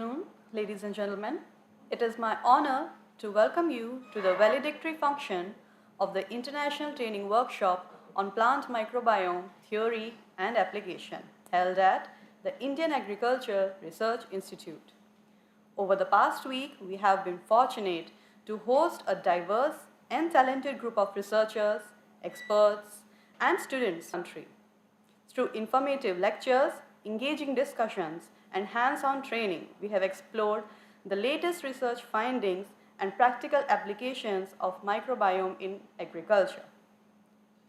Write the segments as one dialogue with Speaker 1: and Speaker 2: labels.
Speaker 1: Afternoon, ladies and gentlemen. It is my honor to welcome you to the valedictory function of the International Training Workshop on Plant Microbiome Theory and Application held at the Indian Agriculture Research Institute. Over the past week, we have been fortunate to host a diverse and talented group of researchers, experts, and students in the country. Through informative lectures, engaging discussions, and hands-on training, we have explored the latest research findings and practical applications of microbiome in agriculture.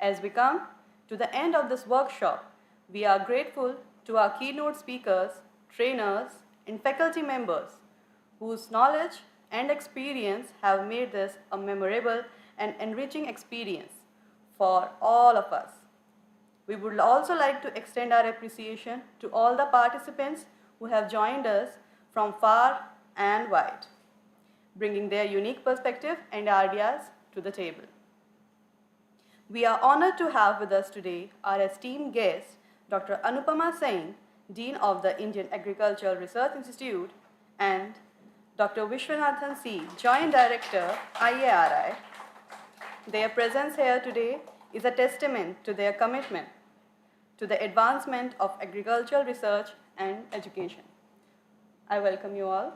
Speaker 1: As we come to the end of this workshop, we are grateful to our keynote speakers, trainers, and faculty members whose knowledge and experience have made this a memorable and enriching experience for all of us. We would also like to extend our appreciation to all the participants who have joined us from far and wide, bringing their unique perspective and ideas to the table. We are honored to have with us today our esteemed guest, Dr. Anupama Singh, Dean of the Indian Agricultural Research Institute, and Dr. Vishwanathan C., Joint Director, IARI. Their presence here today is a testament to their commitment to the advancement of agricultural research and education. I welcome you all.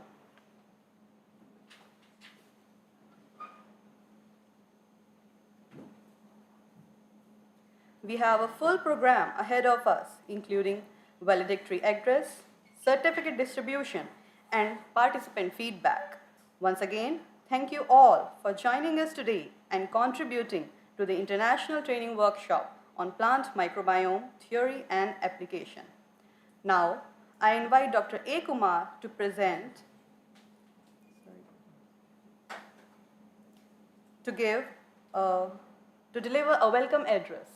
Speaker 1: We have a full program ahead of us, including valedictory address, certificate distribution, and participant feedback. Once again, thank you all for joining us today and contributing to the International Training Workshop on Plant Microbiome Theory and Application. Now, I invite Dr. A. Kumar to present, to deliver a welcome address.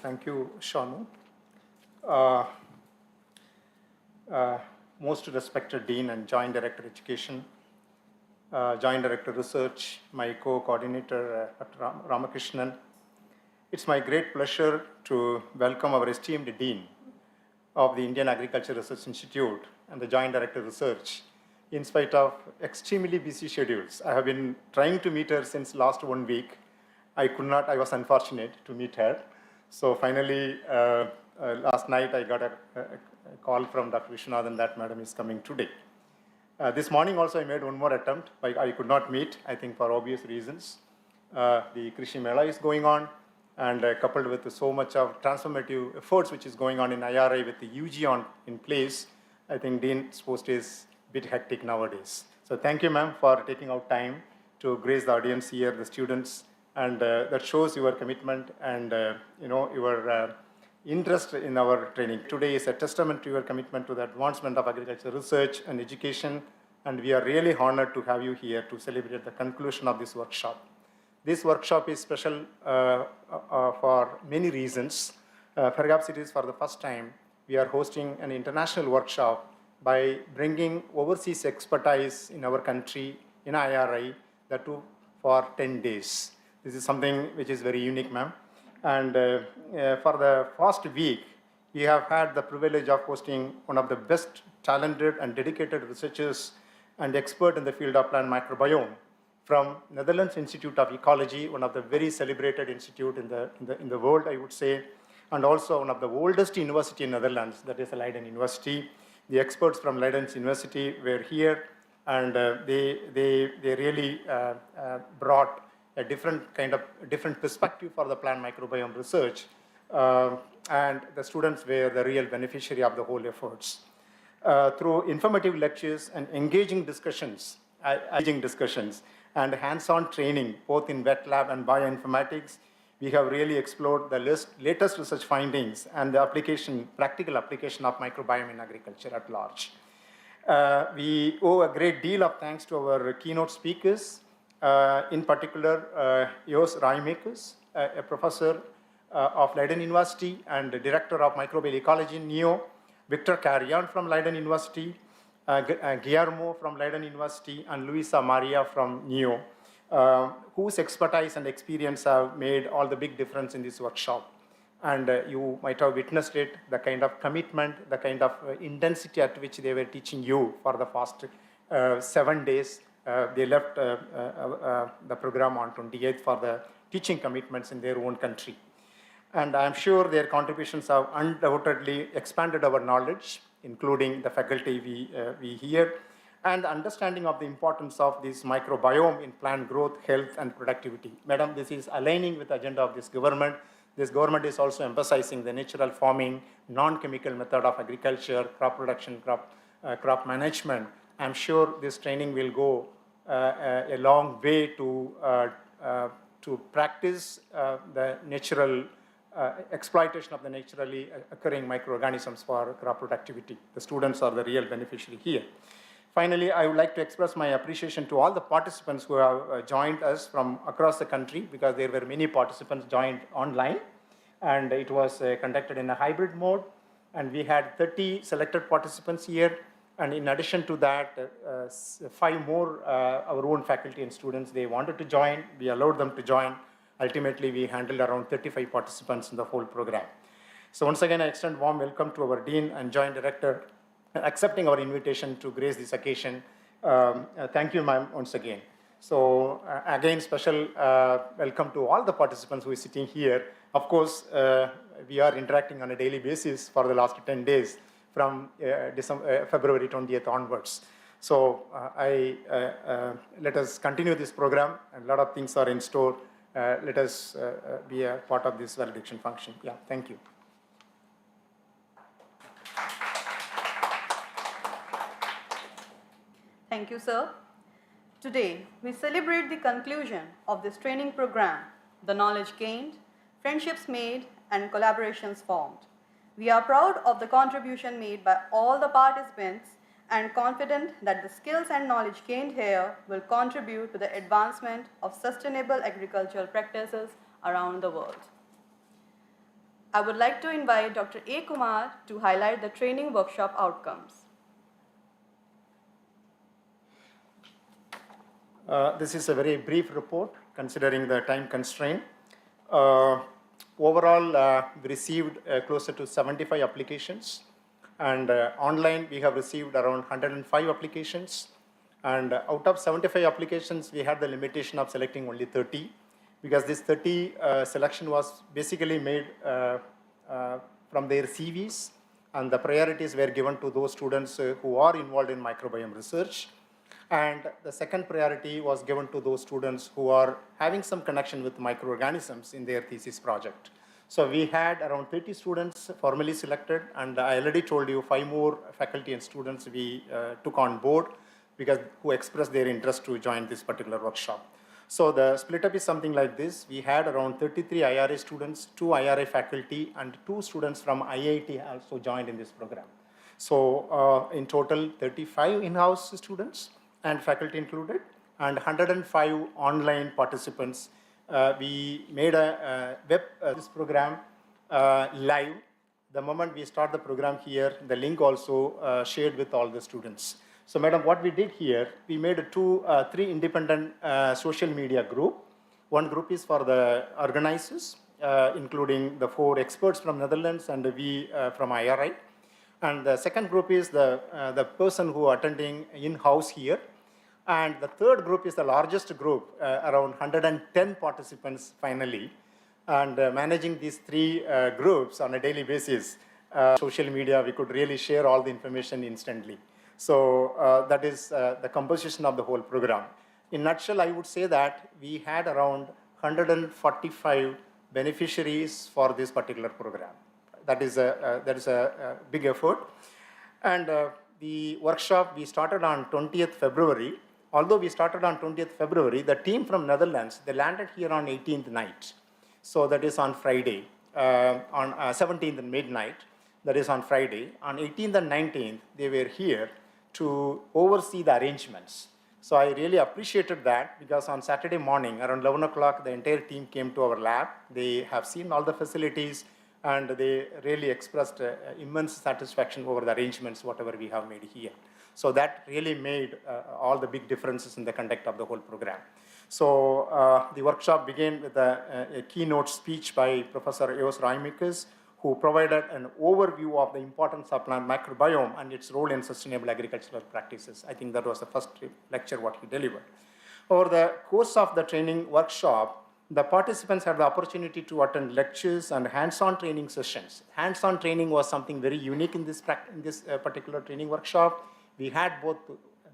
Speaker 2: Thank you, Shanu. Most respected Dean and Joint Director Education, Joint Director Research, my co-coordinator, Dr. Ramakrishnan. It's my great pleasure to welcome our esteemed Dean of the Indian Agriculture Research Institute and the Joint Director Research. In spite of extremely busy schedules, I have been trying to meet her since last 1 week. I could not, I was unfortunate to meet her. So finally, last night I got a call from Dr. Vishwanathan that madam is coming today. This morning also I made one more attempt, but I could not meet, I think for obvious reasons. The Krishi Mela is going on, and coupled with so much of transformative efforts which is going on in IRI with the UG in place, I think Dean's post is a bit hectic nowadays. So thank you, ma'am, for taking out time to grace the audience here, the students, and that shows your commitment and your interest in our training. Today is a testament to your commitment to the advancement of agricultural research and education, and we are really honored to have you here to celebrate the conclusion of this workshop. This workshop is special for many reasons. Perhaps it is for the first time we are hosting an international workshop by bringing overseas expertise in our country, in IRI, that too for 10 days. This is something which is very unique, ma'am. And for the first week, we have had the privilege of hosting one of the best talented and dedicated researchers and expert in the field of plant microbiome from Netherlands Institute of Ecology, one of the very celebrated institute in the world, I would say, and also one of the oldest university in Netherlands, that is Leiden University. The experts from Leiden University were here, and they really brought a different perspective for the plant microbiome research, and the students were the real beneficiary of the whole efforts. Through informative lectures and engaging discussions and hands-on training, both in wet lab and bioinformatics, we have really explored the latest research findings and the practical application of microbiome in agriculture at large. We owe a great deal of thanks to our keynote speakers, in particular, Jos Rijmakers, a professor of Leiden University and the director of microbial ecology in NEO, Victor Carrion from Leiden University, Guillermo from Leiden University, and Luisa Maria from NEO, whose expertise and experience have made all the big difference in this workshop. And you might have witnessed it, the kind of commitment, the kind of intensity at which they were teaching you for the past 7 days. They left the program on 28th for the teaching commitments in their own country. And I'm sure their contributions have undoubtedly expanded our knowledge, including the faculty we hear, and understanding of the importance of this microbiome in plant growth, health, and productivity. Madam, this is aligning with the agenda of this government. This government is also emphasizing the natural farming, non-chemical method of agriculture, crop production, crop management. I'm sure this training will go a long way to practice the natural exploitation of the naturally occurring microorganisms for crop productivity. The students are the real beneficiary here. Finally, I would like to express my appreciation to all the participants who have joined us from across the country, because there were many participants joined online, and it was conducted in a hybrid mode, and we had 30 selected participants here, and in addition to that, 5 more our own faculty and students, they wanted to join. We allowed them to join. Ultimately, we handled around 35 participants in the whole program. So once again, I extend warm welcome to our Dean and Joint Director, accepting our invitation to grace this occasion. Thank you, ma'am, once again. So again, special welcome to all the participants who are sitting here. Of course, we are interacting on a daily basis for the last 10 days from February 20th onwards. So let us continue this program, and a lot of things are in store. Let us be a part of this valediction function. Yeah, thank you.
Speaker 1: Thank you, sir. Today, we celebrate the conclusion of this training program, the knowledge gained, friendships made, and collaborations formed. We are proud of the contribution made by all the participants and confident that the skills and knowledge gained here will contribute to the advancement of sustainable agricultural practices around the world. I would like to invite Dr. A. Kumar to highlight the training workshop outcomes.
Speaker 2: This is a very brief report considering the time constraint. Overall, we received closer to 75 applications, and online we have received around 105 applications, and out of 75 applications we had the limitation of selecting only 30, because this 30 selection was basically made from their CVs, and the priorities were given to those students who are involved in microbiome research. And the second priority was given to those students who are having some connection with microorganisms in their thesis project. So we had around 30 students formally selected, and I already told you 5 more faculty and students we took on board because who expressed their interest to join this particular workshop. So the split up is something like this. We had around 33 IRA students, 2 IRA faculty, and 2 students from IIT also joined in this program. So in total, 35 in-house students and faculty included, and 105 online participants. We made a web this program live. The moment we start the program here, the link also shared with all the students. So madam, what we did here, we made 3 independent social media group. One group is for the organizers, including the 4 experts from Netherlands and we from IRI. And the second group is the person who attending in-house here. And the third group is the largest group, around 110 participants finally. And managing these 3 groups on a daily basis, social media, we could really share all the information instantly. So that is the composition of the whole program. In a nutshell, I would say that we had around 145 beneficiaries for this particular program. That is a big effort. And the workshop, we started on 20th February. Although we started on 20th February, the team from Netherlands, they landed here on 18th night. So that is on Friday, on 17th midnight, that is on Friday. On 18th and 19th, they were here to oversee the arrangements. So I really appreciated that, because on Saturday morning, around 11 o'clock, the entire team came to our lab. They have seen all the facilities, and they really expressed immense satisfaction over the arrangements, whatever we have made here. So that really made all the big differences in the conduct of the whole program. So the workshop began with a keynote speech by Professor Eos Raimakis, who provided an overview of the importance of plant microbiome and its role in sustainable agricultural practices. I think that was the first lecture what he delivered. Over the course of the training workshop, the participants had the opportunity to attend lectures and hands-on training sessions. Hands-on training was something very unique in this particular training workshop. We had both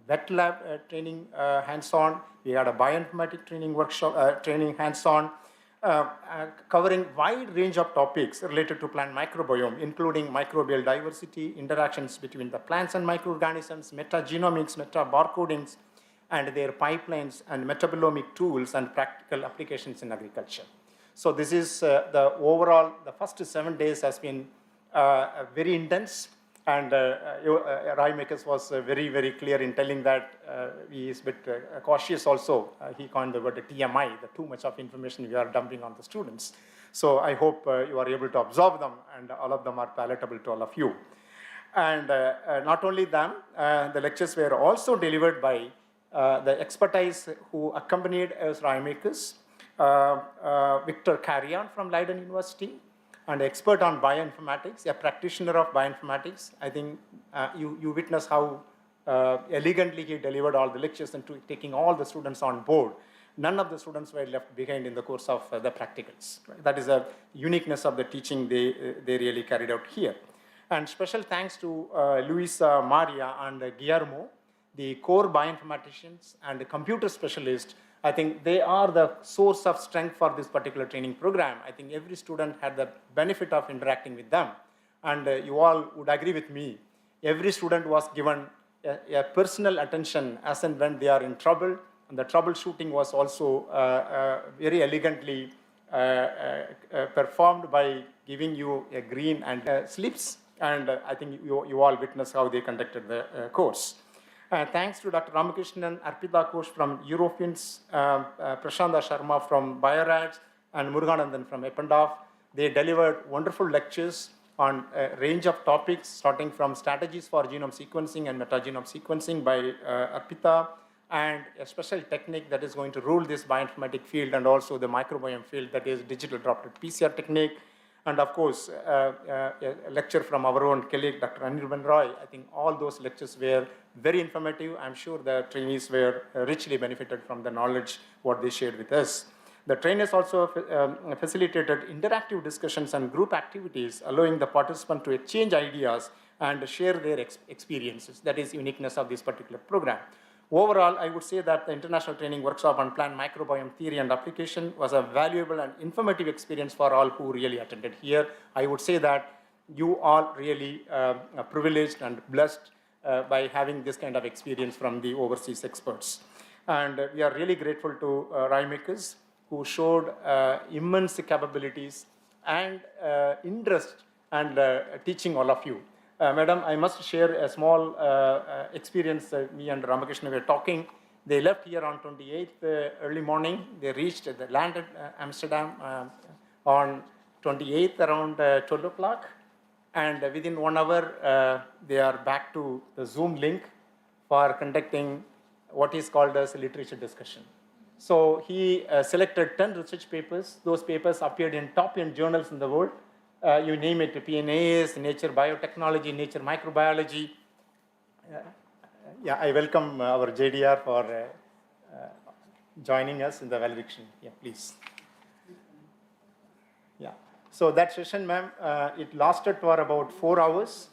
Speaker 2: wet lab training hands-on, we had a bioinformatics training workshop, training hands-on, covering wide range of topics related to plant microbiome, including microbial diversity, interactions between the plants and microorganisms, metagenomics, metabarcodings, and their pipelines and metabolomic tools and practical applications in agriculture. So this is the overall, the first 7 days has been very intense, and Raimakis was very, very clear in telling that he is a bit cautious also. He coined the word TMI, the too much of information we are dumping on the students. So I hope you are able to absorb them, and all of them are palatable to all of you. And not only them, the lectures were also delivered by the expertise who accompanied us Raimakis, Victor Carrion from Leiden University, an expert on bioinformatics, a practitioner of bioinformatics. I think you witness how elegantly he delivered all the lectures and taking all the students on board. None of the students were left behind in the course of the practicals. Right? That is a uniqueness of the teaching they really carried out here. And special thanks to Luisa Maria and Guillermo, the core bioinformaticians and the computer specialists. I think they are the source of strength for this particular training program. I think every student had the benefit of interacting with them. And you all would agree with me, every student was given a personal attention as and when they are in trouble. And the troubleshooting was also very elegantly performed by giving you a green and slips. And I think you all witnessed how they conducted the course. Thanks to Dr. Ramakrishnan, Arpita Ghosh from Europeans, Prashanda Sharma from Biorads, and Muruganandan from Eppendorf. They delivered wonderful lectures on a range of topics, starting from strategies for genome sequencing and metagenome sequencing by Arpita, and a special technique that is going to rule this bioinformatic field and also the microbiome field, that is digital droplet PCR technique. And of course, a lecture from our own colleague, Dr. Anirban Roy. I think all those lectures were very informative. I'm sure the trainees were richly benefited from the knowledge what they shared with us. The trainers also facilitated interactive discussions and group activities, allowing the participant to exchange ideas and share their experiences. That is uniqueness of this particular program. Overall, I would say that the International Training Workshop on Plant Microbiome Theory and Application was a valuable and informative experience for all who really attended here. I would say that you all really privileged and blessed by having this kind of experience from the overseas experts. And we are really grateful to Raimakis, who showed immense capabilities and interest and teaching all of you. Madam, I must share a small experience. Me and Ramakrishna were talking. They left here on 28th early morning. They landed Amsterdam on 28th around 12 o'clock. And within 1 hour, they are back to the Zoom link for conducting what is called as a literature discussion. So he selected 10 research papers. Those papers appeared in top-end journals in the world. You name it, PNAS, Nature Biotechnology, Nature Microbiology. Yeah, I welcome our JDR for joining us in the valediction. Yeah, please. Yeah. So that session, ma'am, it lasted for about 4 hours.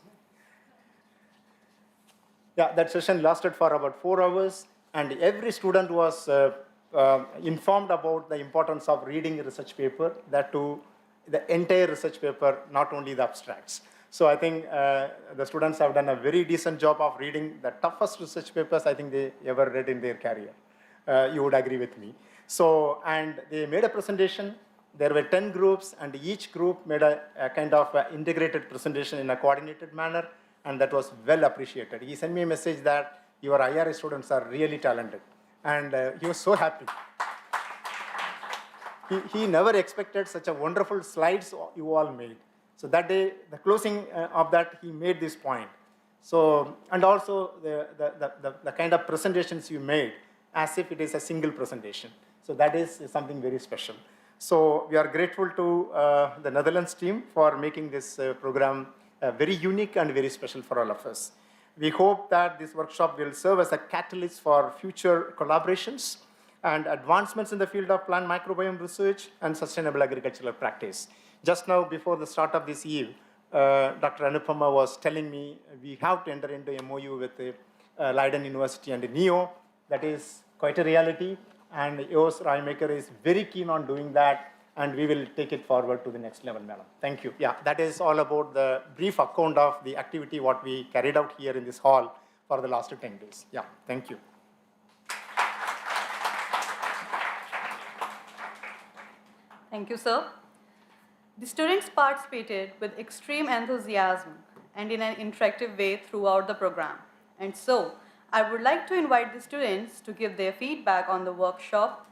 Speaker 2: Yeah, that session lasted for about 4 hours, and every student was informed about the importance of reading a research paper, that too, the entire research paper, not only the abstracts. So I think the students have done a very decent job of reading the toughest research papers I think they ever read in their career. You would agree with me. So, and they made a presentation. There were 10 groups, and each group made a kind of integrated presentation in a coordinated manner, and that was well appreciated. He sent me a message that your IRA students are really talented, and he was so happy. He never expected such a wonderful slides you all made. So that day, the closing of that, he made this point. So, and also the kind of presentations you made, as if it is a single presentation. So that is something very special. So we are grateful to the Netherlands team for making this program very unique and very special for all of us. We hope that this workshop will serve as a catalyst for future collaborations and advancements in the field of plant microbiome research and sustainable agricultural practice. Just now, before the start of this eve, Dr. Anupama was telling me we have to enter into MOU with Leiden University and NEO. That is quite a reality, and EOS Raymaker is very keen on doing that, and we will take it forward to the next level, madam. Thank you. Yeah, that is all about the brief account of the activity what we carried out here in this hall for the last 10 days. Yeah, thank you.
Speaker 1: Thank you, sir. The students participated with extreme enthusiasm and in an interactive way throughout the program. And so, I would like to invite the students to give their feedback on the workshop.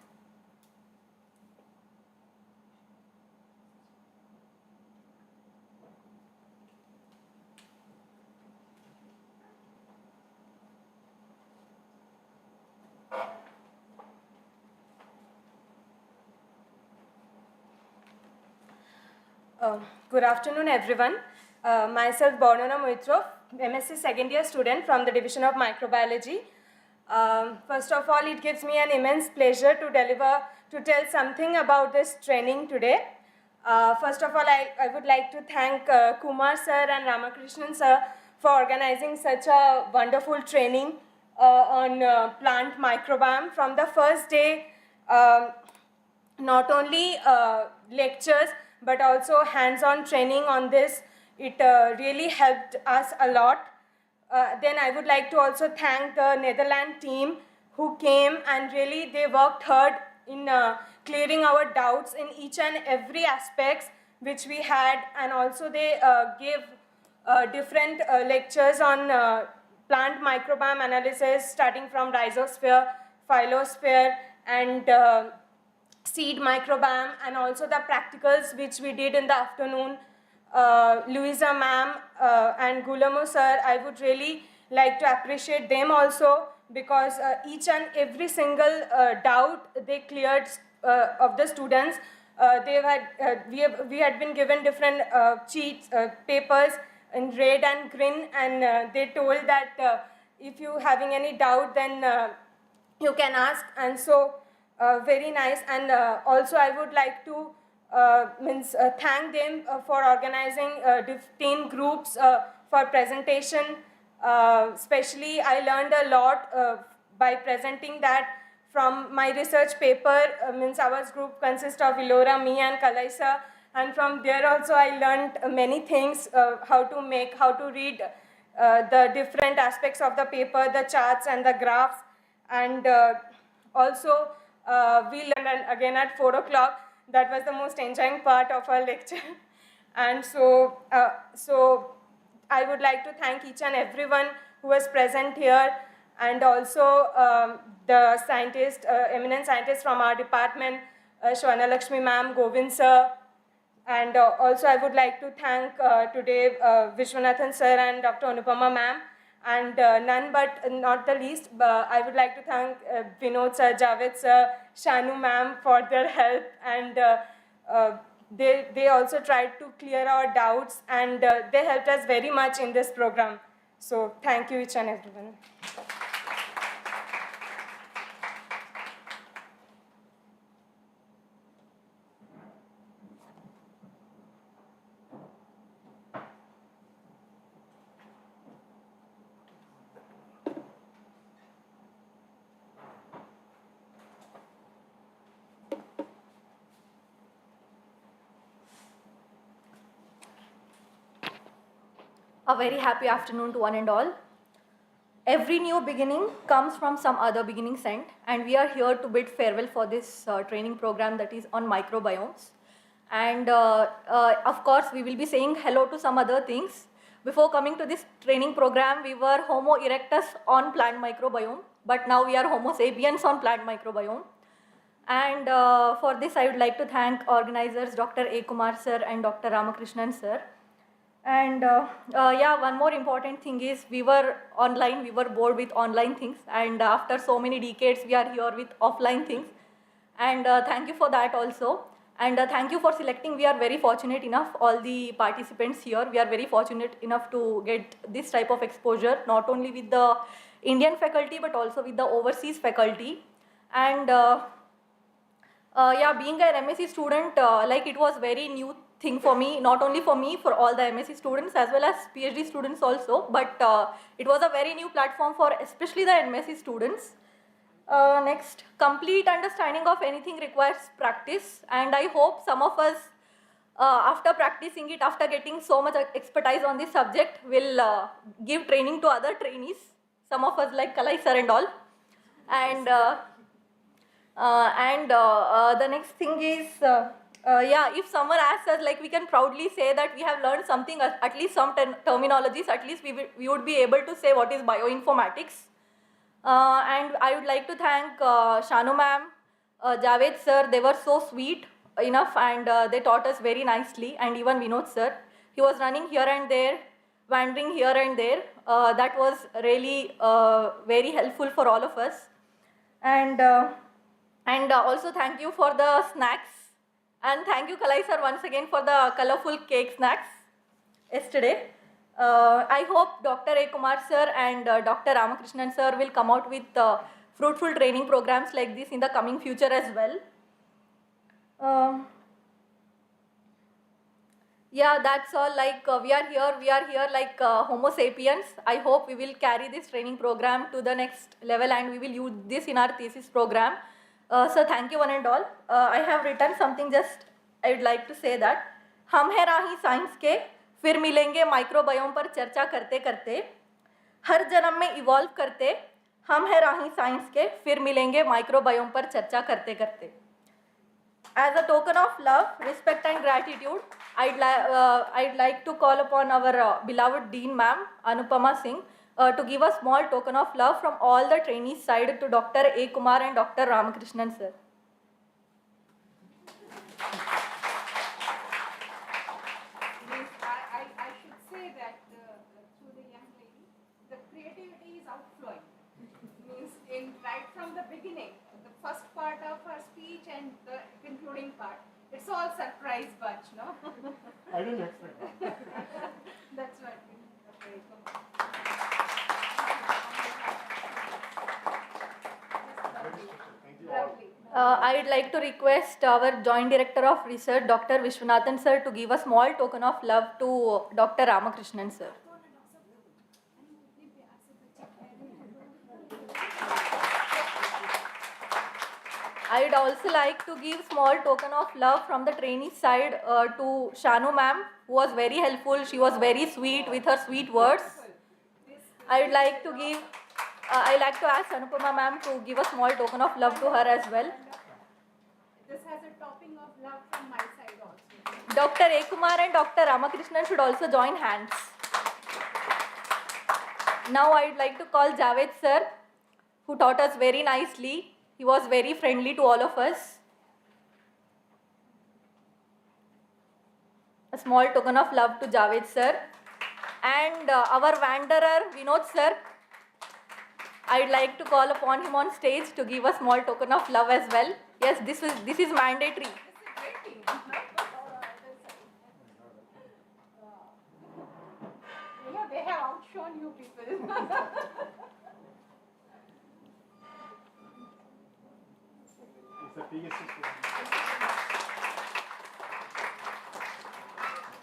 Speaker 3: Good afternoon, everyone. Myself, Bornana Moitrov, MSc second year student from the Division of Microbiology. First of all, it gives me an immense pleasure to tell something about this training today. First of all, I would like to thank Kumar sir and Ramakrishnan sir for organizing such a wonderful training on plant microbiome. From the first day, not only lectures, but also hands-on training on this. It really helped us a lot. Then I would like to also thank the Netherlands team who came and really they worked hard in clearing our doubts in each and every aspects which we had, and also they gave different lectures on plant microbiome analysis starting from rhizosphere, phyllosphere, and seed microbiome, and also the practicals which we did in the afternoon. Louisa ma'am and Gulamo sir, I would really like to appreciate them also, because each and every single doubt they cleared of the students. We had been given different cheats, papers in red and green, and they told that if you having any doubt, then you can ask. And so very nice. And also I would like to thank them for organizing 15 groups for presentation. Especially I learned a lot by presenting that from my research paper. Our group consists of Ilora, me and Kalaisa, and from there also I learned many things, how to read the different aspects of the paper, the charts and the graphs. And also we learned again at 4 o'clock. That was the most enjoying part of our lecture. And so I would like to thank each and everyone who was present here, and also the scientists, eminent scientists from our department, Shwana Lakshmi ma'am, Govind sir, and also I would like to thank today Vishwanathan sir and Dr. Anupama ma'am, and none but not the least, I would like to thank Vinod sir, Javed sir, Shanu ma'am for their help, and they also tried to clear our doubts, and they helped us very much in this program. So thank you each and everyone.
Speaker 4: A very happy afternoon to one and all. Every new beginning comes from some other beginning's end, and we are here to bid farewell for this training program that is on microbiomes. And of course, we will be saying hello to some other things. Before coming to this training program, we were Homo erectus on plant microbiome, but now we are Homo sapiens on plant microbiome. And for this, I would like to thank organizers Dr. A. Kumar sir and Dr. Ramakrishnan sir. And yeah, one more important thing is we were online, we were bored with online things, and after so many decades we are here with offline things. And thank you for that also. And thank you for selecting. We are very fortunate enough, all the participants here, we are very fortunate enough to get this type of exposure, not only with the Indian faculty, but also with the overseas faculty. And yeah, being an MSc student, like it was very new thing for me, not only for me, for all the MSc students as well as PhD students also, but it was a very new platform for especially the MSc students. Next, complete understanding of anything requires practice, and I hope some of us, after practicing it, after getting so much expertise on this subject, will give training to other trainees, some of us like Kalai sir and all. And the next thing is, yeah, if someone asks us, like we can proudly say that we have learned something, at least some terminologies, at least we would be able to say what is bioinformatics. And I would like to thank Shanu ma'am, Javed sir, they were so sweet enough, and they taught us very nicely, and even Vinod sir. He was running here and there, wandering here and there. That was really very helpful for all of us. And also thank you for the snacks, and thank you Kalai sir once again for the colorful cake snacks yesterday. I hope Dr. A. Kumar sir and Dr. Ramakrishnan sir will come out with fruitful training programs like this in the coming future as well. Yeah, that's all. Like we are here like Homo sapiens. I hope we will carry this training program to the next level, and we will use this in our thesis program. So thank you one and all. I have written something, just I would like to say that हम है राही science के, फिर मिलेंगे microbiome पर चर्चा करते करते, हर जन्म में इवॉल्व करते, हम है राही साइंस के, फिर मिलेंगे माइक्रोबायोम पर चर्चा करते करते. As a token of love, respect and gratitude, I'd like to call upon our beloved Dean Ma'am, Anupama Singh, to give a small token of love from all the trainees side to Dr. A. Kumar and Dr. Ramakrishnan sir.
Speaker 5: I should say that through the young lady, the creativity is outflowing. Means right from the beginning, the first part of her speech and the concluding part, it's all surprise bunch, no?
Speaker 2: I didn't expect that.
Speaker 5: That's what. Okay, lovely.
Speaker 4: I'd like to request our Joint Director of Research, Dr. Vishwanathan sir, to give a small token of love to Dr. Ramakrishnan sir. I'd also like to give small token of love from the trainee side to Shanu ma'am, who was very helpful. She was very sweet with her sweet words. I'd like to give, I'd like to ask Anupama ma'am to give a small token of love to her as well.
Speaker 5: This has a topping of love from my side also.
Speaker 4: Dr. A. Kumar and Dr. Ramakrishnan should also join hands. Now I'd like to call Javed sir, who taught us very nicely. He was very friendly to all of us. A small token of love to Javed sir. And our wanderer, Vinod sir, I'd like to call upon him on stage to give a small token of love as well. Yes, this is mandatory.
Speaker 5: It's a great team. You know, they have outshone you people.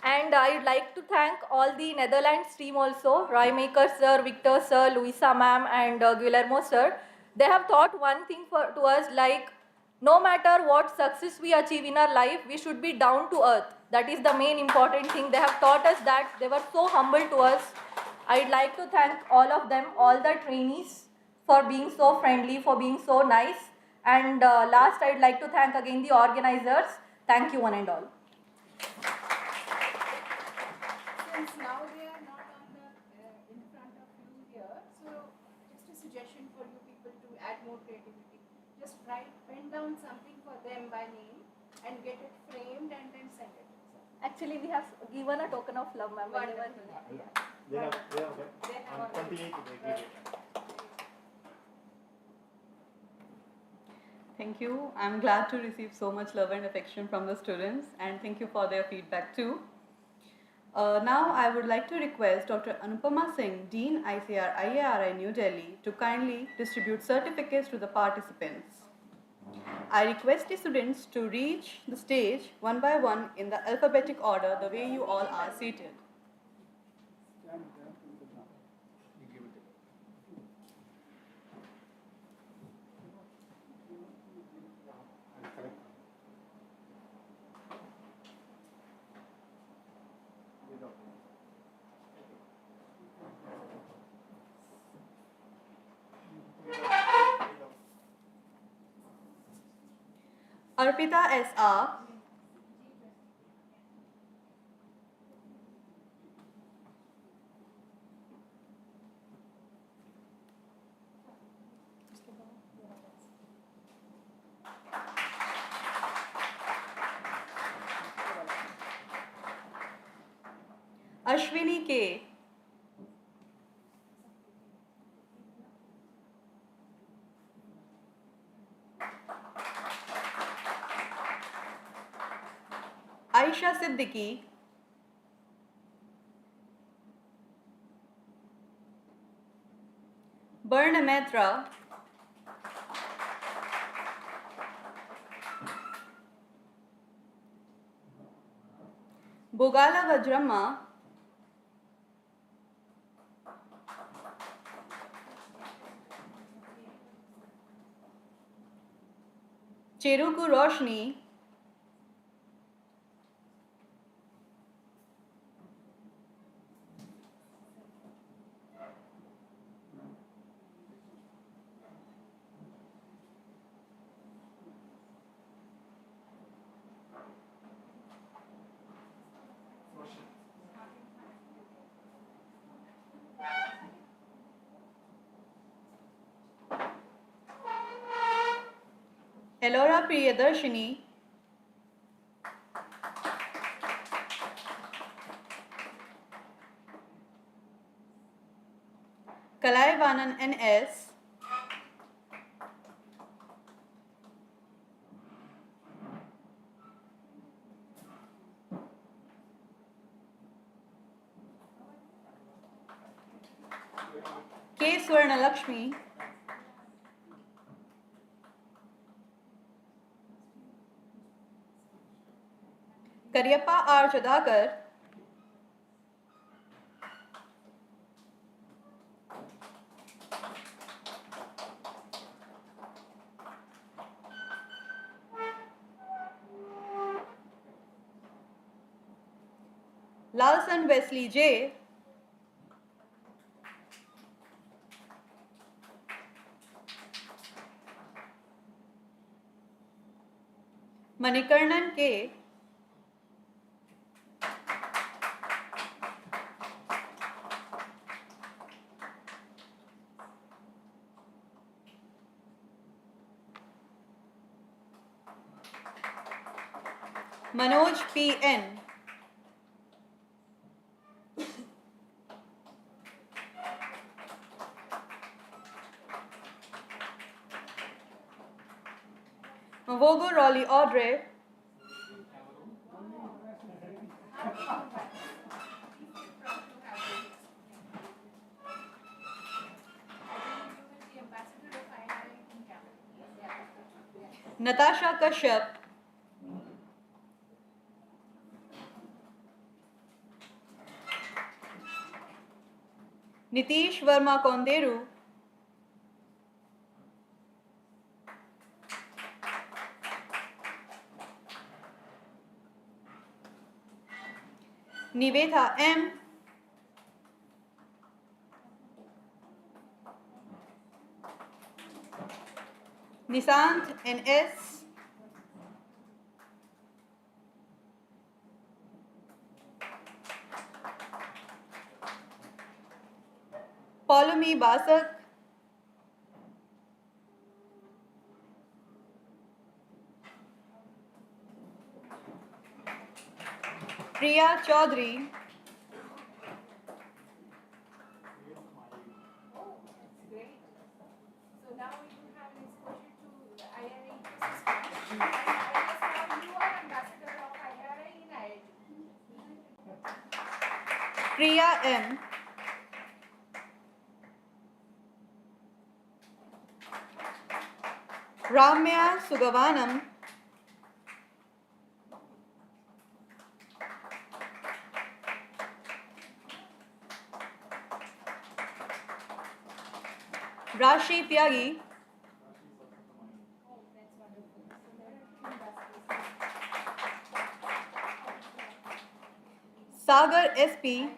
Speaker 4: And I'd like to thank all the Netherlands team also, Roy Maker sir, Victor sir, Luisa ma'am and Guillermo sir. They have taught one thing to us, like no matter what success we achieve in our life, we should be down to earth. That is the main important thing. They have taught us that. They were so humble to us. I'd like to thank all of them, all the trainees, for being so friendly, for being so nice. And last, I'd like to thank again the organizers. Thank you one and all.
Speaker 5: Since now they are not on the in front of you here, so just a suggestion for you people to add more creativity. Just pen down something for them by name and get it framed and then send it.
Speaker 4: Actually, we have given a token of love, ma'am.
Speaker 5: Wonderful.
Speaker 2: They have
Speaker 5: have
Speaker 2: on 28th they gave it.
Speaker 1: Thank you. I'm glad to receive so much love and affection from the students, and thank you for their feedback too. Now I would like to request Dr. Anupama Singh, Dean ICR IARI New Delhi, to kindly distribute certificates to the participants. I request the students to reach the stage one by one in the alphabetic order the way you all are seated. Arpita S.R. Ashwini K. Aisha Siddiqui. Barna Mehtra. Bogala Vajramma. Cheruku Roshni. Elora Priyadarshini. Kalaivanan N.S. K. Swarnalakshmi. Karyappa R. Chadakar. Lalsan Wesley J. Manikarnan K. Manoj P.N. Mavogo Raleigh Audrey.
Speaker 5: The ambassador of IIM in Canada.
Speaker 1: Natasha Kashyap. Nitish Verma Konderu. Nivetha M. Nisant N.S. Paulami Basak. Priya Chaudhary.
Speaker 5: Great. So now we will have an exposure to the IRA
Speaker 1: Priya M. Ramya Sugavanam. Rashi Tyagi. Sagar SP.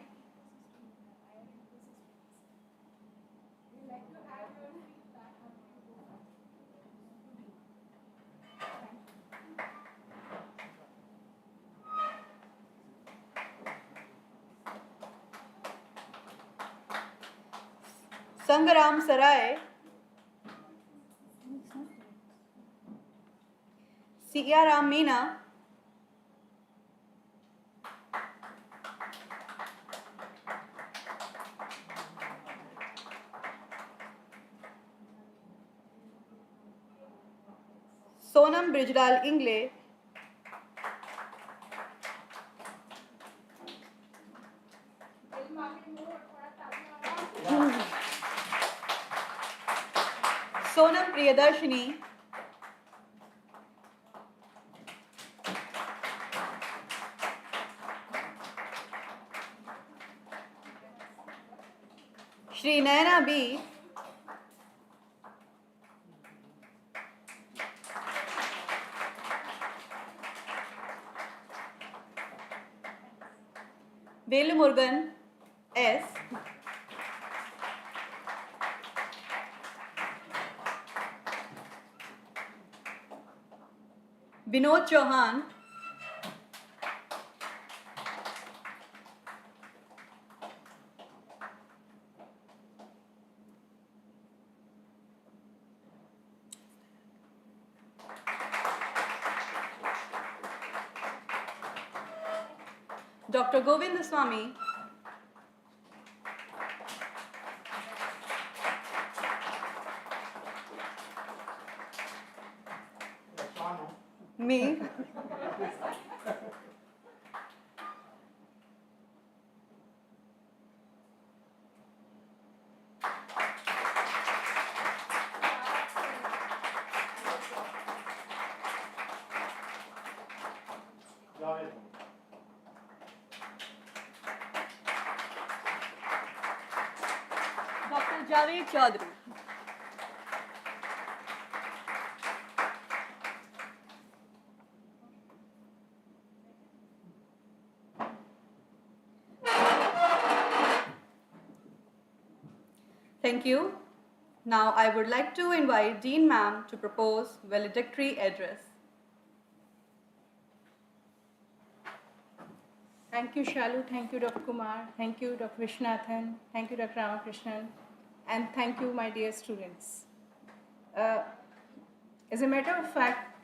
Speaker 1: Sangaram Sarai. Siyaram Meena. Sonam Brijlal Ingle. Sonam Priyadarshini. Shri Naina B. Velumurugan S. Vinod Chauhan. Dr. Govindaswamy. Me. Dr. Javed Chaudhary. Thank you. Now I would like to invite Dean Ma'am to propose valedictory address.
Speaker 5: Thank you, Shalu. Thank you, Dr. Kumar. Thank you, Dr. Vishnathan. Thank you, Dr. Ramakrishnan. And thank you, my dear students. As a matter of fact,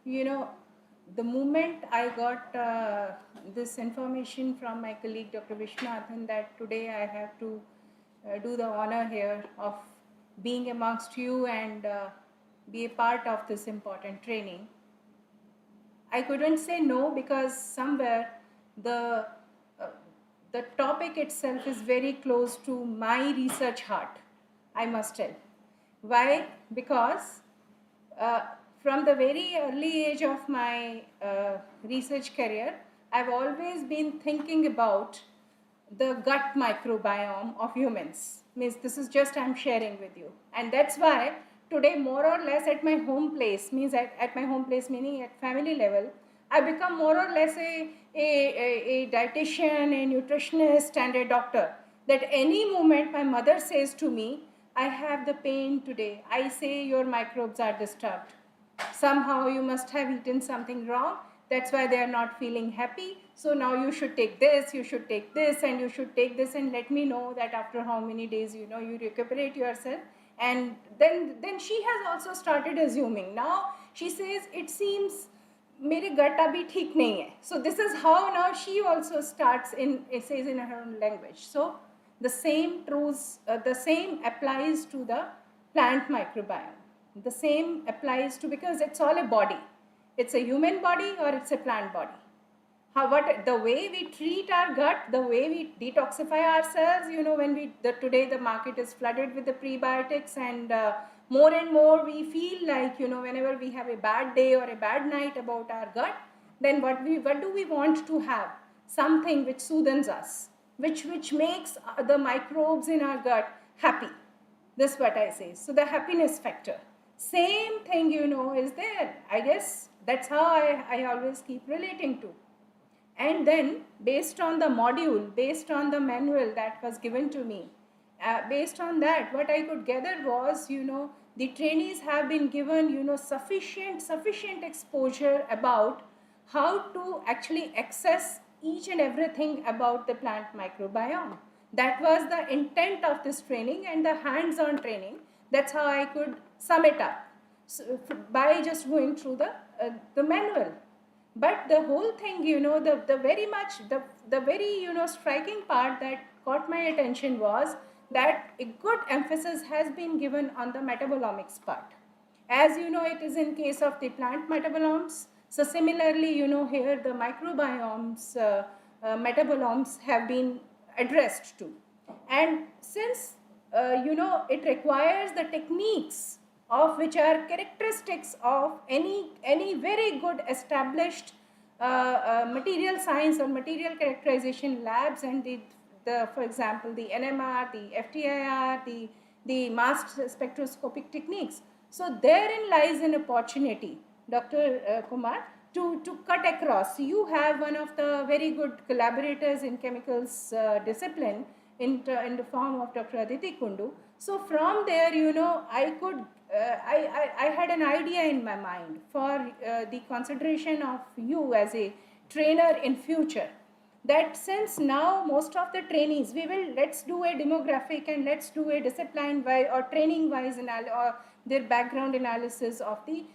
Speaker 5: the moment I got this information from my colleague, Dr. Vishnathan, that today I have to do the honor here of being amongst you and be a part of this important training, I couldn't say no, because somewhere the the topic itself is very close to my research heart, I must tell. Why? Because from the very early age of my research career, I've always been thinking about the gut microbiome of humans. Means this is just I'm sharing with you. And that's why today, more or less at my home place, means at my home place meaning at family level, I become more or less a dietitian, a nutritionist and a doctor. That any moment my mother says to me, I have the pain today, I say your microbes are disturbed. Somehow you must have eaten something wrong, that's why they are not feeling happy. So now you should take this, you should take this, and you should take this, and let me know that after how many days you recuperate yourself. And then she has also started assuming. Now she says, it seems मेरे gut अभी ठीक नहीं है. So this is how now she also starts says in her own language. So the same truths, the same applies to the plant microbiome. The same applies to, because it's all a body. It's a human body or it's a plant body. what the way we treat our gut, the way we detoxify ourselves. When today the market is flooded with the prebiotics, and more and more we feel like, whenever we have a bad day or a bad night about our gut, then what do we want to have? Something which soothes us, which makes the microbes in our gut happy. This is what I say. So the happiness factor, same thing, is there. I guess that's how I always keep relating to. And then, based on the module, based on the manual that was given to me, based on that, what I could gather was, the trainees have been given, sufficient exposure about how to actually access each and everything about the plant microbiome. That was the intent of this training and the hands-on training. That's how I could sum it up, so, by just going through the manual. But the whole thing, the very striking part that caught my attention was that a good emphasis has been given on the metabolomics part. As you know, it is in case of the plant metabolomes. So similarly, here the microbiomes metabolomes have been addressed to. And since it requires the techniques of which are characteristics of any very good established material science or material characterization labs, and the for example the NMR, the FTIR, the mass spectroscopic techniques. So therein lies an opportunity, Dr. Kumar, to cut across. You have one of the very good collaborators in chemicals discipline in the form of Dr. Aditi Kundu. So from there, I could, I had an idea in my mind for the consideration of you as a trainer in future, that since now most of the trainees, let's do a demographic and let's do a discipline wise or training wise or their background analysis of the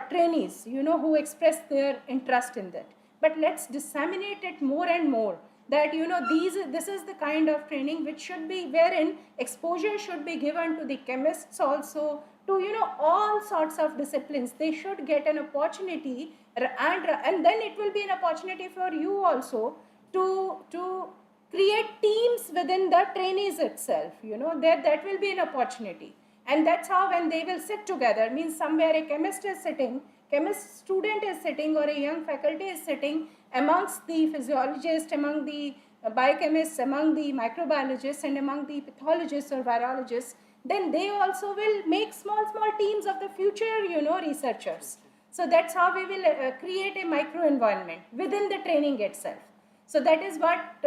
Speaker 5: trainees, who express their interest in that. But let's disseminate it more and more, that this is the kind of training which should be, wherein exposure should be given to the chemists also, to all sorts of disciplines. They should get an opportunity, and then it will be an opportunity for you also to create teams within the trainees itself. That will be an opportunity. And that's how, when they will sit together, means somewhere a chemist is sitting, chemist student is sitting, or a young faculty is sitting amongst the physiologists, among the biochemists, among the microbiologists, and among the pathologists or virologists, then they also will make small teams of the future, researchers. So that's how we will create a micro environment within the training itself. So that is what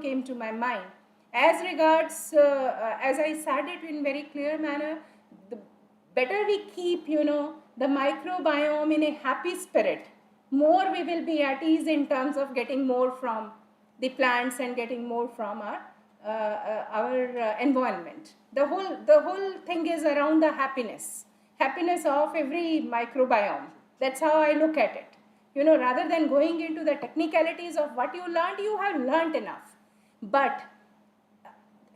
Speaker 5: came to my mind. As regards, as I said it in very clear manner, the better we keep, the microbiome in a happy spirit, more we will be at ease in terms of getting more from the plants and getting more from our environment. The whole thing is around the happiness of every microbiome. That's how I look at it. Rather than going into the technicalities of what you have learned enough. But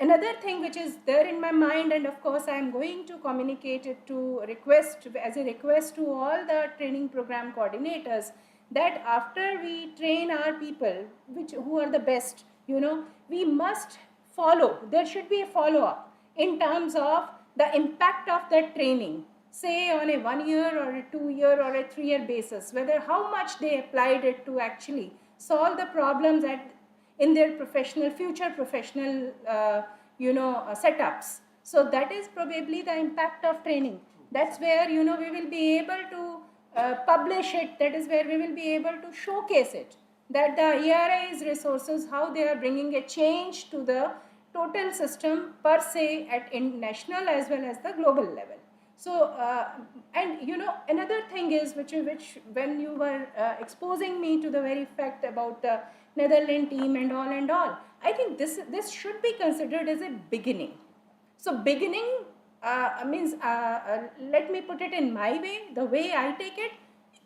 Speaker 5: another thing which is there in my mind, and of course I am going to communicate it as a request to all the training program coordinators, that after we train our people, who are the best, we must follow. There should be a follow-up in terms of the impact of that training, say on a 1 year or a 2 year or a 3 year basis, whether how much they applied it to actually solve the problems in their future professional setups. So that is probably the impact of training. That's where we will be able to publish it. That is where we will be able to showcase it, that the ERI's resources, how they are bringing a change to the total system per se at national as well as the global level. So and another thing is which when you were exposing me to the very fact about the Netherlands team and all, I think this should be considered as a beginning. So beginning means, let me put it in my way, the way I take it.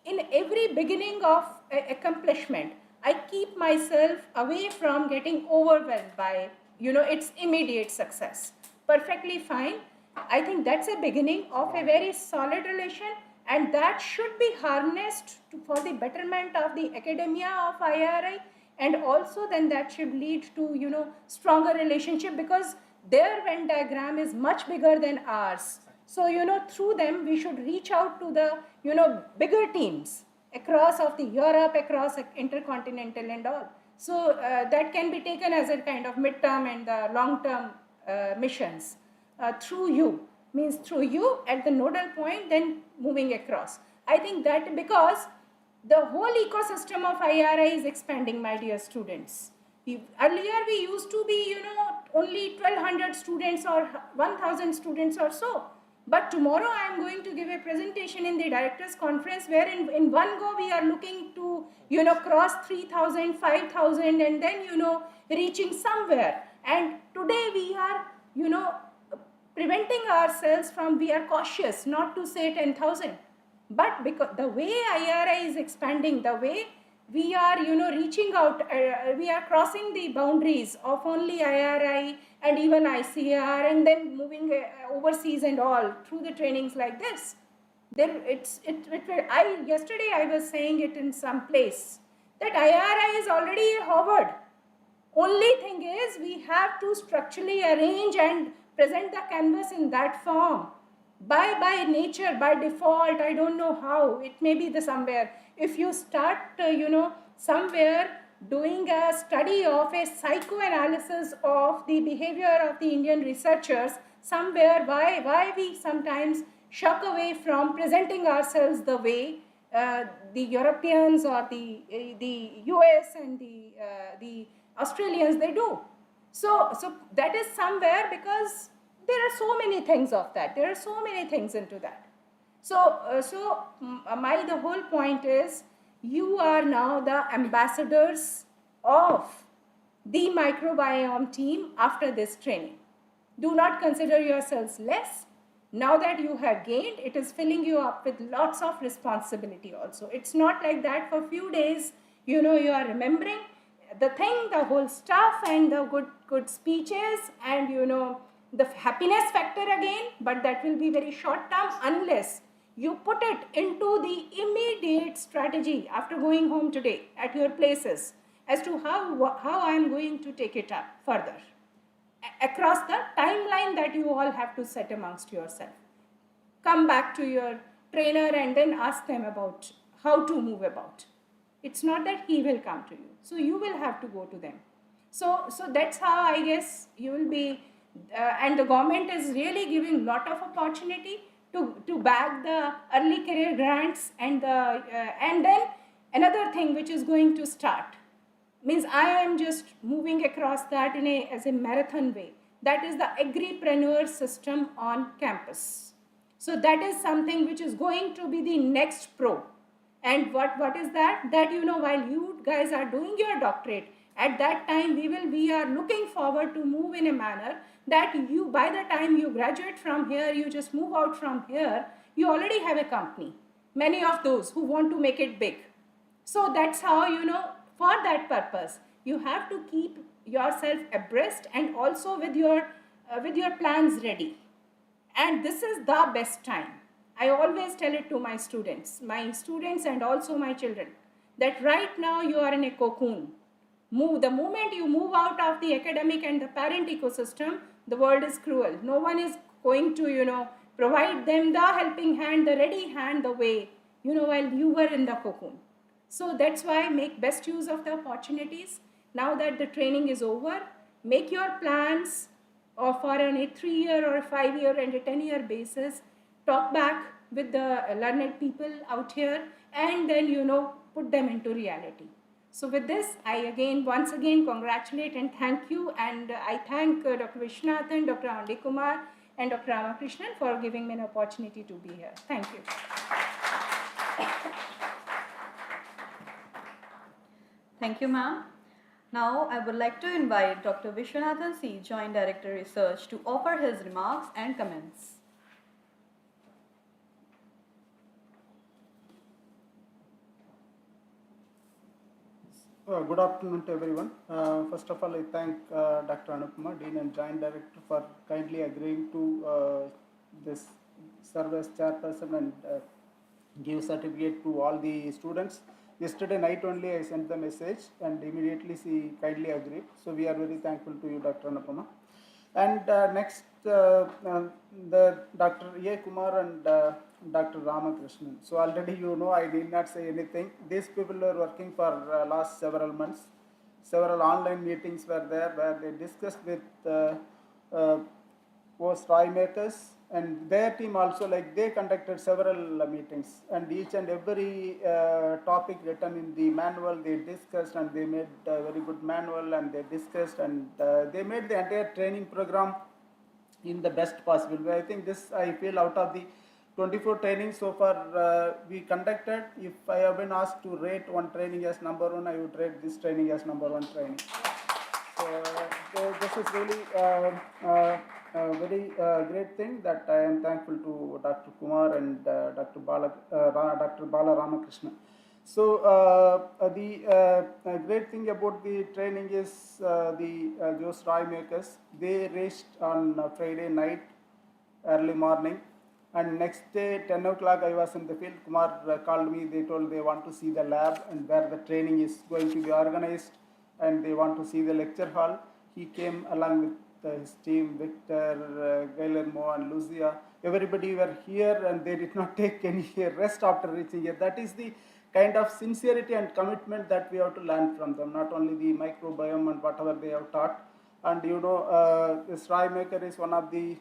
Speaker 5: In every beginning of accomplishment, I keep myself away from getting overwhelmed by its immediate success. Perfectly fine. I think that's a beginning of a very solid relation, and that should be harnessed for the betterment of the academia of IRI, and also then that should lead to, you know, stronger relationship, because their Venn diagram is much bigger than ours. So, you know, through them we should reach out to the, you know, bigger teams across of the Europe, across intercontinental and all. So that can be taken as a kind of midterm and the long-term missions through you, means through you at the nodal point, then moving across. I think that because the whole ecosystem of IRI is expanding, my dear students. Earlier we used to be, you know, only 1200 students or 1000 students or so. But tomorrow I am going to give a presentation in the directors conference where in one go we are looking to, you know, cross 3000, 5000 and then, you know, reaching somewhere. And today we are, you know, preventing ourselves from, we are cautious not to say 10,000. But because the way IRI is expanding, the way we are, you know, reaching out, we are crossing the boundaries of only IRI and even ICR and then moving overseas and all through the trainings like this. Then yesterday I was saying it in some place that IRI is already a Harvard. Only thing is we have to structurally arrange and present the canvas in that form. By nature, by default, I don't know how, it may be the somewhere. If you start, you know, somewhere doing a study of a psychoanalysis of the behavior of the Indian researchers, somewhere why we sometimes shuck away from presenting ourselves the way the Europeans or the US and the Australians, they do. So that is somewhere because there are so many things of that. There are so many things into that. So the whole point is you are now the ambassadors of the microbiome team after this training. Do not consider yourselves less. Now that you have gained, it is filling you up with lots of responsibility also. It's not like that for a few days, you know, you are remembering the thing, the whole stuff and the good speeches and, you know, the happiness factor again, but that will be very short term unless you put it into the immediate strategy after going home today at your places as to how I am going to take it up further across the timeline that you all have to set amongst yourself. Come back to your trainer and then ask them about how to move about. It's not that he will come to you. So you will have to go to them. So that's how I guess you will be, and the government is really giving lot of opportunity to bag the early career grants and then another thing which is going to start means I am just moving across that as a marathon way. That is the agripreneur system on campus. So that is something which is going to be the next pro. And what is that? That, you know, while you guys are doing your doctorate, at that time we are looking forward to move in a manner that you, by the time you graduate from here, you just move out from here, you already have a company. Many of those who want to make it big. So that's how, you know, for that purpose, you have to keep yourself abreast and also with your plans ready. And this is the best time. I always tell it to my students and also my children, that right now you are in a cocoon. The moment you move out of the academic and the parent ecosystem, the world is cruel. No one is going to, you know, provide them the helping hand, the ready hand, the way, you know, while you were in the cocoon. So that's why make best use of the opportunities. Now that the training is over, make your plans for a 3-year or a 5-year and a 10-year basis. Talk back with the learned people out here and then, you know, put them into reality. So with this, I once again congratulate and thank you, and I thank Dr. Vishwanathan, Dr. Andi Kumar and Dr. Ramakrishnan for giving me an opportunity to be here. Thank you.
Speaker 1: Thank you, ma'am. Now, I would like to invite Dr. Vishwanathan C., Joint Director Research, to offer his remarks and comments.
Speaker 6: Good afternoon to everyone. First of all, I thank Dr. Anupama, Dean and Joint Director, for kindly agreeing to this serve as chairperson and give certificate to all the students. Yesterday night only I sent the message and immediately she kindly agreed. So we are very thankful to you, Dr. Anupama. And next, the Dr. A. Kumar and Dr. Ramakrishnan. So already you know I did not say anything. These people were working for last several months. Several online meetings were there where they discussed with uh, was toy makers and their team also, like they conducted several meetings, and each and every topic written in the manual they discussed, and they made a very good manual, and they discussed, and they made the entire training program in the best possible way. I think this, I feel, out of the 24 trainings so far we conducted, if I have been asked to rate one training as number one, I would rate this training as number one training. So this is really a very great thing that I am thankful to Dr. Kumar and Dr. Bala Ramakrishna. So the great thing about the training is those toy makers, they raced on Friday night, early morning, and next day 10 o'clock I was in the field. Kumar called me, they told they want to see the lab and where the training is going to be organized, and they want to see the lecture hall. He came along with his team, Victor, Guillermo and Lucia. Everybody were here and they did not take any rest after reaching here. That is the kind of sincerity and commitment that we have to learn from them, not only the microbiome and whatever they have taught. And you know, this Roy Maker is one of the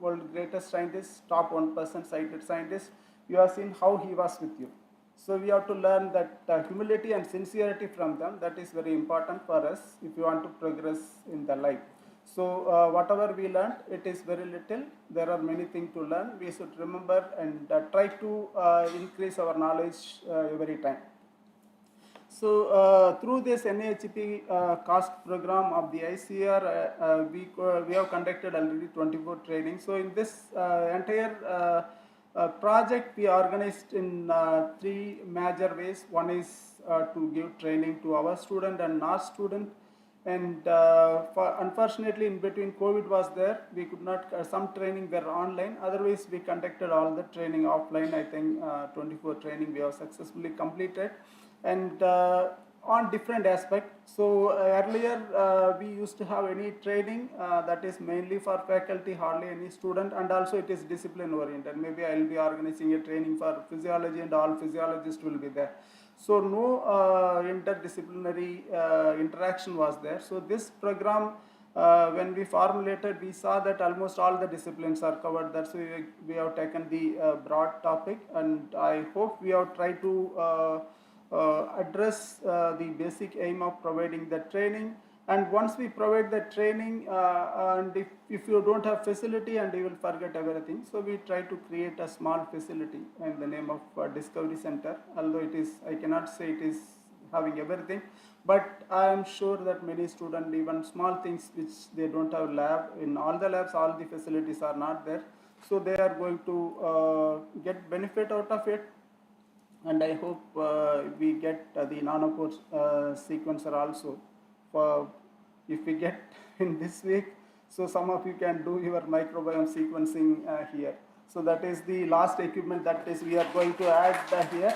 Speaker 6: world's greatest scientists, top 1% cited scientist. You have seen how he was with you. So we have to learn that humility and sincerity from them. That is very important for us if you want to progress in the life. So whatever we learned, it is very little. There are many things to learn. We should remember and try to increase our knowledge every time. So through this NAHP CAST program of the ICR, we have conducted already 24 trainings. So in this entire project, we organized in three major ways. One is to give training to our student and NAS student. And unfortunately, in between COVID was there, we could not, some training were online. Otherwise, we conducted all the training offline. I think 24 training we have successfully completed. And on different aspects. So earlier we used to have any training that is mainly for faculty, hardly any student, and also it is discipline oriented. Maybe I will be organizing a training for physiology and all physiologists will be there. So no interdisciplinary interaction was there. So this program, when we formulated, we saw that almost all the disciplines are covered. That's why we have taken the broad topic, and I hope we have tried to address the basic aim of providing the training. And once we provide the training, and if you don't have facility and you will forget everything, so we try to create a small facility in the name of Discovery Center. Although it is, I cannot say it is having everything, but I am sure that many students, even small things which they don't have lab, in all the labs all the facilities are not there, so they are going to get benefit out of it. And I hope we get the nanopore sequencer also. For if we get in this week, so some of you can do your microbiome sequencing here. So that is the last equipment that is we are going to add here.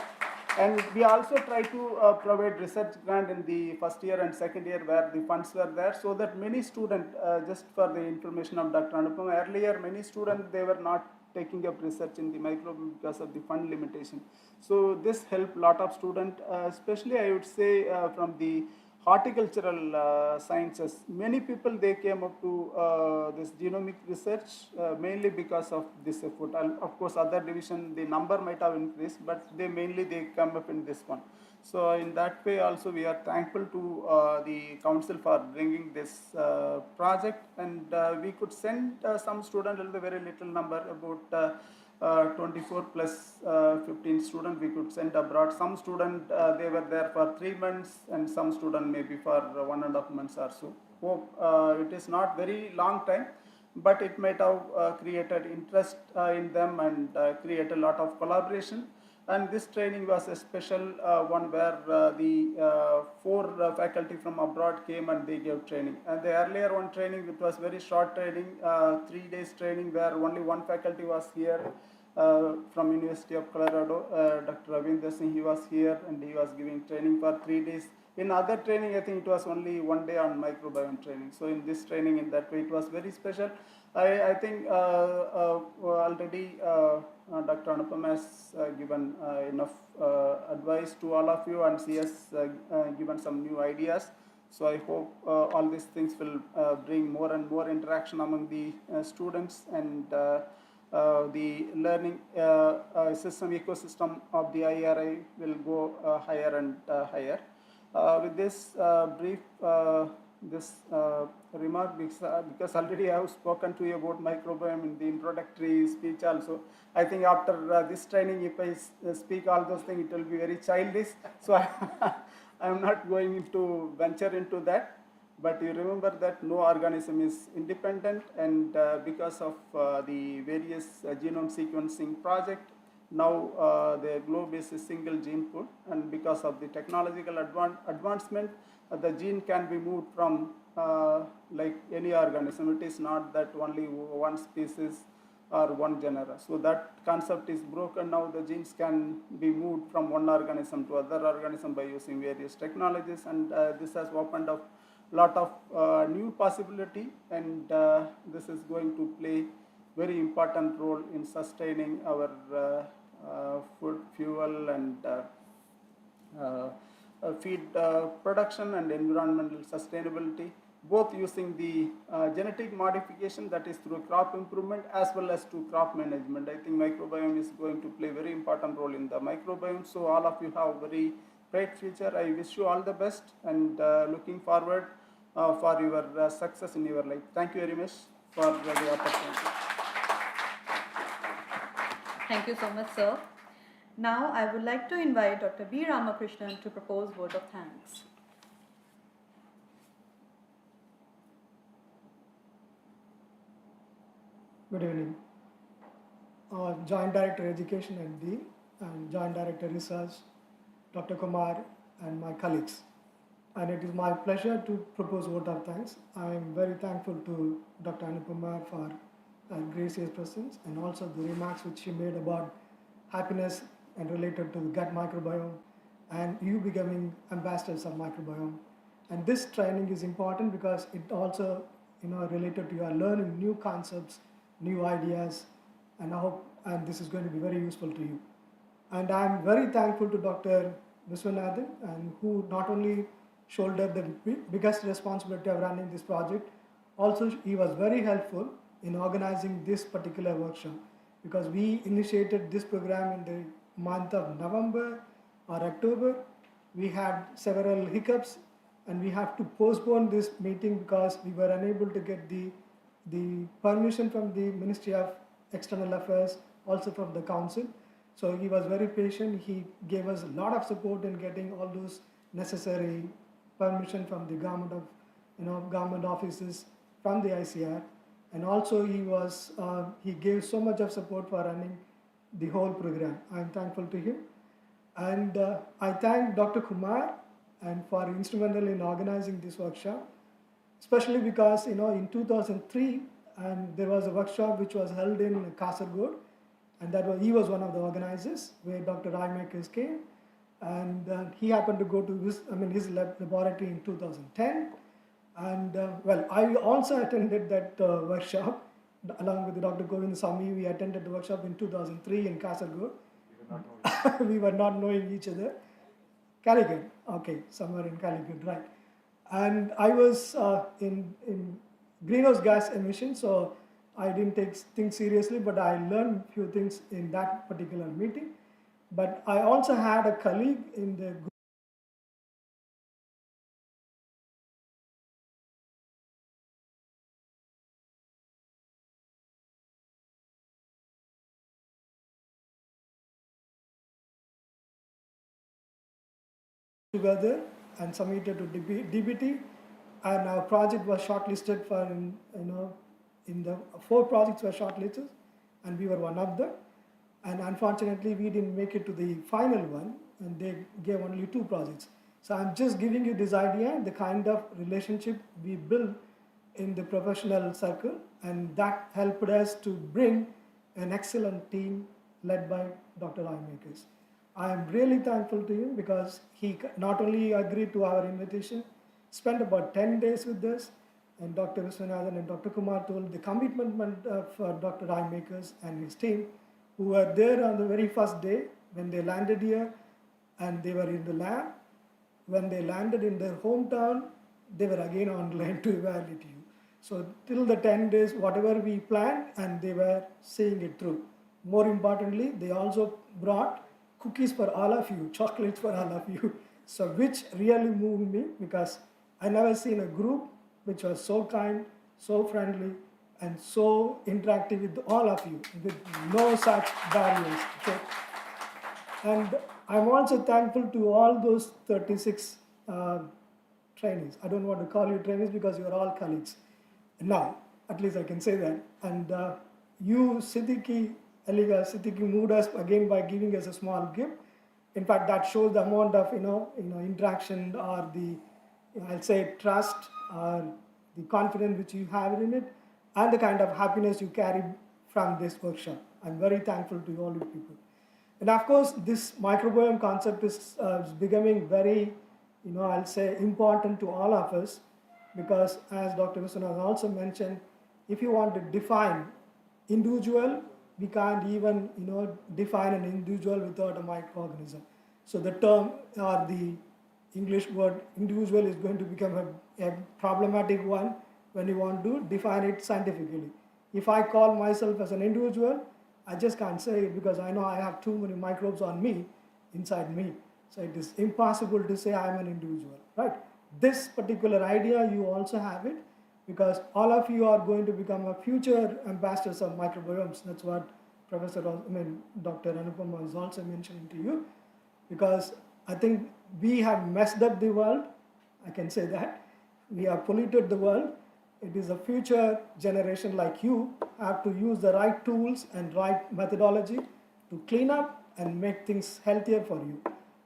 Speaker 6: And we also try to provide research grant in the first year and second year where the funds were there, so that many students, just for the information of Dr. Anupama, earlier many students, they were not taking up research in the microbiome because of the fund limitation. So this helped a lot of students, especially I would say from the horticultural sciences. Many people, they came up to this genomic research mainly because of this effort. Of course, other division, the number might have increased, but they come up in this one. So in that way also we are thankful to the council for bringing this project, and we could send some students with a very little number, about 24 plus 15 students we could send abroad. Some students they were there for 3 months, and some students maybe for 1.5 months or so. Hope it is not very long time, but it might have created interest in them and create a lot of collaboration. And this training was a special one where the 4 faculty from abroad came and they gave training. And the earlier one training, it was very short training, 3 days training, where only one faculty was here. from University of Colorado, Dr. Ravinder Singh, he was here and he was giving training for 3 days. In other training, I think it was only 1 day on microbiome training. So in this training, in that way, it was very special. I think already Dr. Anupam has given enough advice to all of you, and she has given some new ideas. So I hope all these things will bring more and more interaction among the students, and the learning system ecosystem of the IRI will go higher and higher. With this brief this remark, because already I have spoken to you about microbiome in the introductory speech also. I think after this training, if I speak all those things, it will be very childish. So I am not going to venture into that. But you remember that no organism is independent, and because of the various genome sequencing project, now the globe is a single gene pool, and because of the technological advancement, the gene can be moved from like any organism. It is not that only one species or one genera. So that concept is broken now. The genes can be moved from one organism to other organism by using various technologies, and this has opened up lot of new possibility, and this is going to play very important role in sustaining our food, fuel, and feed production and environmental sustainability, both using the genetic modification, that is through crop improvement, as well as to crop management. I think microbiome is going to play a very important role in the microbiome. So all of you have very bright future. I wish you all the best, and looking forward for your success in your life. Thank you very much for the opportunity.
Speaker 1: Thank you so much, sir. Now I would like to invite Dr. B. Ramakrishnan to propose word of thanks.
Speaker 7: Good evening. Joint Director Education and Dean, and Joint Director Research, Dr. Kumar, and my colleagues. And it is my pleasure to propose vote of thanks. I am very thankful to Dr. Anupama for gracious presence, and also the remarks which she made about happiness and related to the gut microbiome, and you becoming ambassadors of microbiome. And this training is important because it also, related to your learning new concepts, new ideas, and I hope this is going to be very useful to you. And I'm very thankful to Dr. Viswanathan, and who not only shouldered the biggest responsibility of running this project, also he was very helpful in organizing this particular workshop, because we initiated this program in the month of November or October. We had several hiccups, and we have to postpone this meeting because we were unable to get the permission from the Ministry of External Affairs, also from the Council. So he was very patient. He gave us a lot of support in getting all those necessary permission from the government offices, from the ICR, and also he gave so much of support for running the whole program. I'm thankful to him, and I thank Dr. Kumar and for instrumental in organizing this workshop, especially because in 2003, and there was a workshop which was held in Kasargod, and he was one of the organizers, where Dr. Raimakers came, and he happened to go to his laboratory in 2010, and I also attended that workshop along with Dr. Govind Sami. We attended the workshop in 2003 in Kasargod. We were not knowing each other. Calicut, okay, somewhere in Calicut, right? And I was in greenhouse gas emissions, so I didn't take things seriously, but I learned a few things in that particular meeting. But I also had a colleague in the group together and submitted to DBT, and our project was shortlisted for, in the 4 projects were shortlisted, and we were one of them. And unfortunately, we didn't make it to the final one, and they gave only 2 projects. So I'm just giving you this idea, the kind of relationship we built in the professional circle, and that helped us to bring an excellent team led by Dr. Imakers. I am really thankful to him because he not only agreed to our invitation, spent about 10 days with us, and Dr. Viswanathan and Dr. Kumar told the commitment of Dr. Imakers and his team, who were there on the very first day when they landed here, and they were in the lab. When they landed in their hometown, they were again online to evaluate you. So till the 10 days, whatever we planned, and they were seeing it through. More importantly, they also brought cookies for all of you, chocolates for all of you. So which really moved me because I never seen a group which was so kind, so friendly, and so interactive with all of you, with no such barriers. Okay? And I'm also thankful to all those 36 trainees. I don't want to call you trainees because you're all colleagues. Now, at least I can say that. And you, Siddiqui, Eliga, Siddiqui moved us again by giving us a small gift. In fact, that shows the amount of interaction or the, I'll say, trust or the confidence which you have in it, and the kind of happiness you carry from this workshop. I'm very thankful to all you people. And of course, this microbiome concept is becoming very, I'll say, important to all of us because, as Dr. Viswanathan also mentioned, if you want to define individual, we can't even, define an individual without a microorganism. So the term or the English word individual is going to become a problematic one when you want to define it scientifically. If I call myself as an individual, I just can't say it because I know I have too many microbes on me, inside me. So it is impossible to say I'm an individual, right? This particular idea, you also have it because all of you are going to become a future ambassadors of microbiomes. That's what Dr. Anupama is also mentioning to you because I think we have messed up the world. I can say that. We have polluted the world. It is a future generation like you have to use the right tools and right methodology to clean up and make things healthier for you.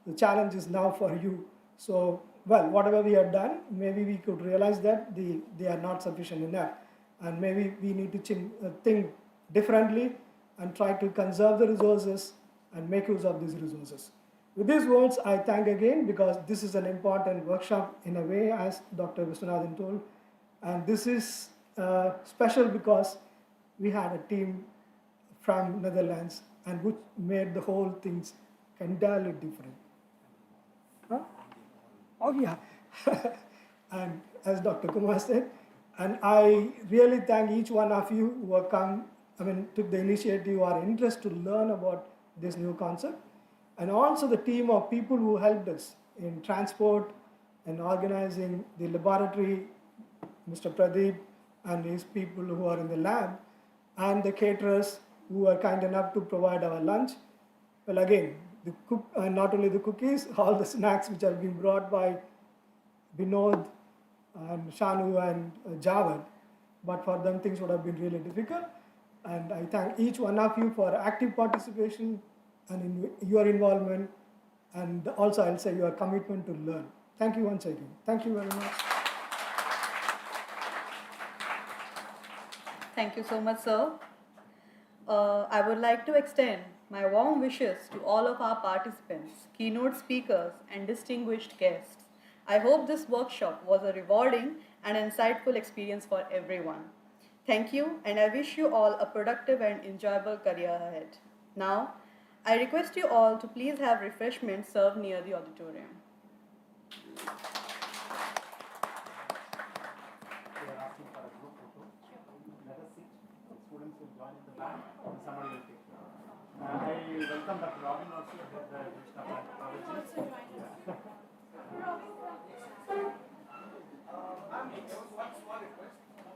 Speaker 7: The challenge is now for you. So, well, whatever we have done, maybe we could realize that they are not sufficient enough. And maybe we need to think differently and try to conserve the resources and make use of these resources. With these words, I thank again because this is an important workshop in a way, as Dr. Viswanathan told. And this is special because we had a team from Netherlands and which made the whole things entirely different. Huh? Oh yeah. And as Dr. Kumar said, and I really thank each one of you who have took the initiative or interest to learn about this new concept. And also the team of people who helped us in transport and organizing the laboratory, Mr. Pradeep and his people who are in the lab, and the caterers who are kind enough to provide our lunch. Well, again, not only the cookies, all the snacks which have been brought by Vinod and Shanu and Javad, but for them things would have been really difficult. And I thank each one of you for active participation and in your involvement, and also I'll say your commitment to learn. Thank you once again. Thank you very much.
Speaker 1: Thank you so much, sir. I would like to extend my warm wishes to all of our participants, keynote speakers, and distinguished guests. I hope this workshop was a rewarding and insightful experience for everyone. Thank you, and I wish you all a productive and enjoyable career ahead. Now, I request you all to please have refreshments served near the auditorium.
Speaker 2: Students will join in the band and somebody will take. I welcome Dr. Robin also.
Speaker 5: Also join us. Robin.